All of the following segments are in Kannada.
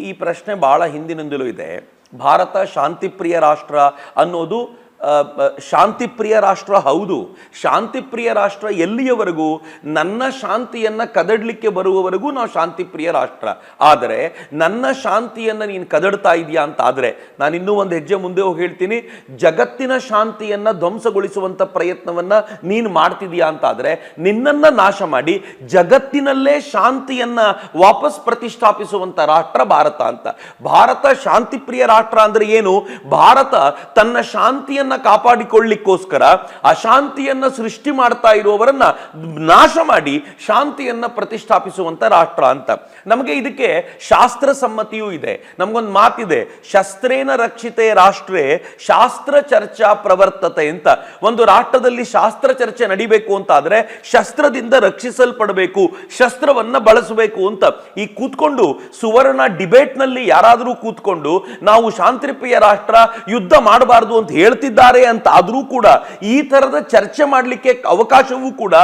ಈ ಪ್ರಶ್ನೆ ಬಹಳ ಹಿಂದಿನಿಂದಲೂ ಇದೆ. ಭಾರತ ಶಾಂತಿಪ್ರಿಯ ರಾಷ್ಟ್ರ ಅನ್ನೋದು ಶಾಂತಿಪ್ರಿಯ ರಾಷ್ಟ್ರ ಹೌದು. ಶಾಂತಿಪ್ರಿಯ ರಾಷ್ಟ್ರ ಎಲ್ಲಿಯವರೆಗೂ ನನ್ನ ಶಾಂತಿಯನ್ನು ಕದಡಲಿಕ್ಕೆ ಬರುವವರೆಗೂ ನಾವು ಶಾಂತಿಪ್ರಿಯ ರಾಷ್ಟ್ರ. ಆದರೆ ನನ್ನ ಶಾಂತಿಯನ್ನು ನೀನು ಕದಡ್ತಾ ಇದೆಯಾ ಅಂತ ಆದರೆ ನಾನು ಇನ್ನೂ ಒಂದು ಹೆಜ್ಜೆ ಮುಂದೆ ಹೋಗಿ ಹೇಳ್ತೀನಿ, ಜಗತ್ತಿನ ಶಾಂತಿಯನ್ನು ಧ್ವಂಸಗೊಳಿಸುವಂಥ ಪ್ರಯತ್ನವನ್ನು ನೀನು ಮಾಡ್ತಿದೀಯಾ ಅಂತ ಆದರೆ ನಿನ್ನನ್ನು ನಾಶ ಮಾಡಿ ಜಗತ್ತಿನಲ್ಲೇ ಶಾಂತಿಯನ್ನು ವಾಪಸ್ ಪ್ರತಿಷ್ಠಾಪಿಸುವಂಥ ರಾಷ್ಟ್ರ ಭಾರತ ಅಂತ. ಭಾರತ ಶಾಂತಿಪ್ರಿಯ ರಾಷ್ಟ್ರ ಅಂದರೆ ಏನು? ಭಾರತ ತನ್ನ ಶಾಂತಿಯನ್ನು ಕಾಪಾಡಿಕೊಳ್ಳಿಕ್ಕೋಸ್ಕರ ಅಶಾಂತಿಯನ್ನ ಸೃಷ್ಟಿ ಮಾಡ್ತಾ ಇರುವವರನ್ನ ನಾಶ ಮಾಡಿ ಶಾಂತಿಯನ್ನ ಪ್ರತಿಷ್ಠಾಪಿಸುವಂತ ರಾಷ್ಟ್ರ ಅಂತ. ನಮಗೆ ಇದಕ್ಕೆ ಶಾಸ್ತ್ರ ಸಮ್ಮತಿಯೂ ಇದೆ. ನಮಗೊಂದು ಮಾತಿದೆ, ಶಸ್ತ್ರೇನ ರಕ್ಷಿತೆ ರಾಷ್ಟ್ರೇ ಶಾಸ್ತ್ರ ಚರ್ಚಾ ಪ್ರವರ್ತತೆ ಅಂತ. ಒಂದು ರಾಷ್ಟ್ರದಲ್ಲಿ ಶಾಸ್ತ್ರ ಚರ್ಚೆ ನಡಿಬೇಕು ಅಂತ ಆದ್ರೆ ಶಸ್ತ್ರದಿಂದ ರಕ್ಷಿಸಲ್ಪಡಬೇಕು, ಶಸ್ತ್ರವನ್ನ ಬಳಸಬೇಕು ಅಂತ. ಈ ಕೂತ್ಕೊಂಡು ಸುವರ್ಣ ಡಿಬೇಟ್ ನಲ್ಲಿ ಯಾರಾದರೂ ಕೂತ್ಕೊಂಡು ನಾವು ಶಾಂತಿಪ್ರಿಯ ರಾಷ್ಟ್ರ, ಯುದ್ಧ ಮಾಡಬಾರದು ಅಂತ ಹೇಳ್ತಿದ್ದಾರೆ ಅಂತ ಆದರೂ ಕೂಡ ಈ ತರದ ಚರ್ಚೆ ಮಾಡಲಿಕ್ಕೆ ಅವಕಾಶವೂ ಕೂಡ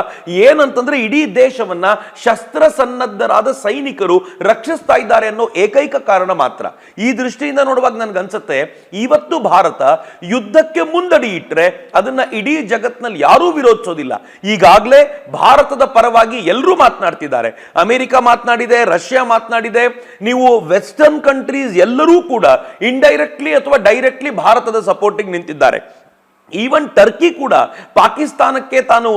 ಏನಂತಂದ್ರೆ ಇಡೀ ದೇಶವನ್ನ ಶಸ್ತ್ರ ಸನ್ನದ್ಧರಾದ ಸೈನಿಕರು ರಕ್ಷಿಸ್ತಾ ಇದ್ದಾರೆ ಅನ್ನೋ ಏಕೈಕ ಕಾರಣ ಮಾತ್ರ. ಈ ದೃಷ್ಟಿಯಿಂದ ನೋಡುವಾಗ ನನ್ಗನ್ಸುತ್ತೆ ಇವತ್ತು ಭಾರತ ಯುದ್ಧಕ್ಕೆ ಮುಂದಡಿ ಇಟ್ರೆ ಅದನ್ನ ಇಡೀ ಜಗತ್ನಲ್ಲಿ ಯಾರೂ ವಿರೋಧಿಸೋದಿಲ್ಲ. ಈಗಾಗಲೇ ಭಾರತದ ಪರವಾಗಿ ಎಲ್ಲರೂ ಮಾತನಾಡ್ತಿದ್ದಾರೆ. America ಮಾತನಾಡಿದೆ, Russia ಮಾತನಾಡಿದೆ. ನೀವು ವೆಸ್ಟರ್ನ್ ಕಂಟ್ರೀಸ್ ಎಲ್ಲರೂ ಕೂಡ ಇಂಡೈರೆಕ್ಟ್ಲಿ ಅಥವಾ ಡೈರೆಕ್ಟ್ಲಿ ಭಾರತದ ಸಪೋರ್ಟಿಗೆ ನಿಂತಿದ್ದಾರೆ. ಈವನ್ ಟರ್ಕಿ ಕೂಡ ಪಾಕಿಸ್ತಾನಕ್ಕೆ ತಾನು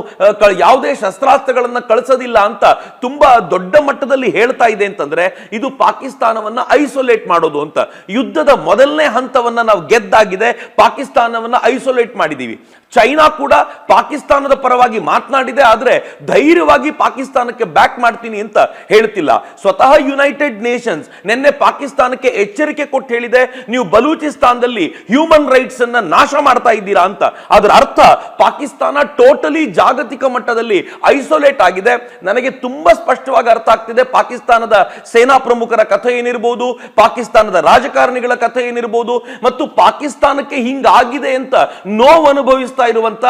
ಯಾವುದೇ ಶಸ್ತ್ರಾಸ್ತ್ರಗಳನ್ನು ಕಳಿಸೋದಿಲ್ಲ ಅಂತ ತುಂಬಾ ದೊಡ್ಡ ಮಟ್ಟದಲ್ಲಿ ಹೇಳ್ತಾ ಇದೆ ಅಂತಂದ್ರೆ ಇದು ಪಾಕಿಸ್ತಾನವನ್ನ ಐಸೋಲೇಟ್ ಮಾಡೋದು ಅಂತ. ಯುದ್ಧದ ಮೊದಲನೇ ಹಂತವನ್ನ ನಾವು ಗೆದ್ದಾಗಿದೆ, ಪಾಕಿಸ್ತಾನವನ್ನ ಐಸೋಲೇಟ್ ಮಾಡಿದೀವಿ. ಚೈನಾ ಕೂಡ ಪಾಕಿಸ್ತಾನದ ಪರವಾಗಿ ಮಾತನಾಡಿದೆ, ಆದ್ರೆ ಧೈರ್ಯವಾಗಿ ಪಾಕಿಸ್ತಾನಕ್ಕೆ ಬ್ಯಾಕ್ ಮಾಡ್ತೀನಿ ಅಂತ ಹೇಳ್ತಿಲ್ಲ. ಸ್ವತಃ ಯುನೈಟೆಡ್ ನೇಷನ್ಸ್ ನಿನ್ನೆ ಪಾಕಿಸ್ತಾನಕ್ಕೆ ಎಚ್ಚರಿಕೆ ಕೊಟ್ಟು ಹೇಳಿದೆ, ನೀವು ಬಲೂಚಿಸ್ತಾನದಲ್ಲಿ ಹ್ಯೂಮನ್ ರೈಟ್ಸ್ ಅನ್ನ ನಾಶ ಮಾಡ್ತಾ ಇದ್ದೀರಾ ಅಂತ. ಅದರ ಅರ್ಥ ಪಾಕಿಸ್ತಾನ ಟೋಟಲಿ ಜಾಗತಿಕ ಮಟ್ಟದಲ್ಲಿ ಐಸೋಲೇಟ್ ಆಗಿದೆ. ನನಗೆ ತುಂಬಾ ಸ್ಪಷ್ಟವಾಗಿ ಅರ್ಥ ಆಗ್ತಿದೆ ಪಾಕಿಸ್ತಾನದ ಸೇನಾ ಪ್ರಮುಖರ ಕಥೆ ಏನಿರಬಹುದು, ಪಾಕಿಸ್ತಾನದ ರಾಜಕಾರಣಿಗಳ ಕಥೆ ಏನಿರಬಹುದು, ಮತ್ತು ಪಾಕಿಸ್ತಾನಕ್ಕೆ ಹಿಂಗಾಗಿದೆ ಅಂತ ನೋವು ಅನುಭವಿಸ್ತಾ ಇರುವಂತ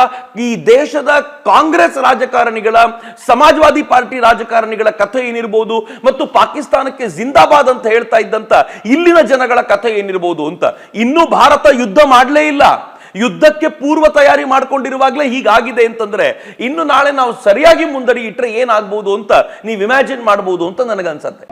ಈ ದೇಶದ ಕಾಂಗ್ರೆಸ್ ರಾಜಕಾರಣಿಗಳ, ಸಮಾಜವಾದಿ ಪಾರ್ಟಿ ರಾಜಕಾರಣಿಗಳ ಕಥೆ ಏನಿರಬಹುದು, ಮತ್ತು ಪಾಕಿಸ್ತಾನಕ್ಕೆ ಜಿಂದಾಬಾದ್ ಅಂತ ಹೇಳ್ತಾ ಇದ್ದಂತ ಇಲ್ಲಿನ ಜನಗಳ ಕಥೆ ಏನಿರಬಹುದು ಅಂತ. ಇನ್ನೂ ಭಾರತ ಯುದ್ಧ ಮಾಡಲೇ ಇಲ್ಲ, ಯುದ್ಧಕ್ಕೆ ಪೂರ್ವ ತಯಾರಿ ಮಾಡ್ಕೊಂಡಿರುವಾಗಲೇ ಹೀಗಾಗಿದೆ ಅಂತಂದ್ರೆ ಇನ್ನು ನಾಳೆ ನಾವು ಸರಿಯಾಗಿ ಮುಂದಡಿ ಇಟ್ರೆ ಏನಾಗಬಹುದು ಅಂತ ನೀವು ಇಮ್ಯಾಜಿನ್ ಮಾಡಬಹುದು ಅಂತ ನನಗನ್ಸತ್ತೆ.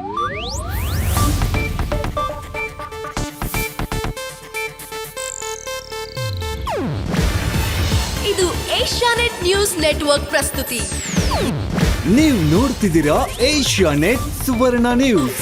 ಇದು ಏಷ್ಯಾನೆಟ್ ನ್ಯೂಸ್ ನೆಟ್ವರ್ಕ್ ಪ್ರಸ್ತುತಿ. ನೀವು ನೋಡ್ತಿದ್ದೀರಾ ಏಷ್ಯಾನೆಟ್ ಸುವರ್ಣ ನ್ಯೂಸ್.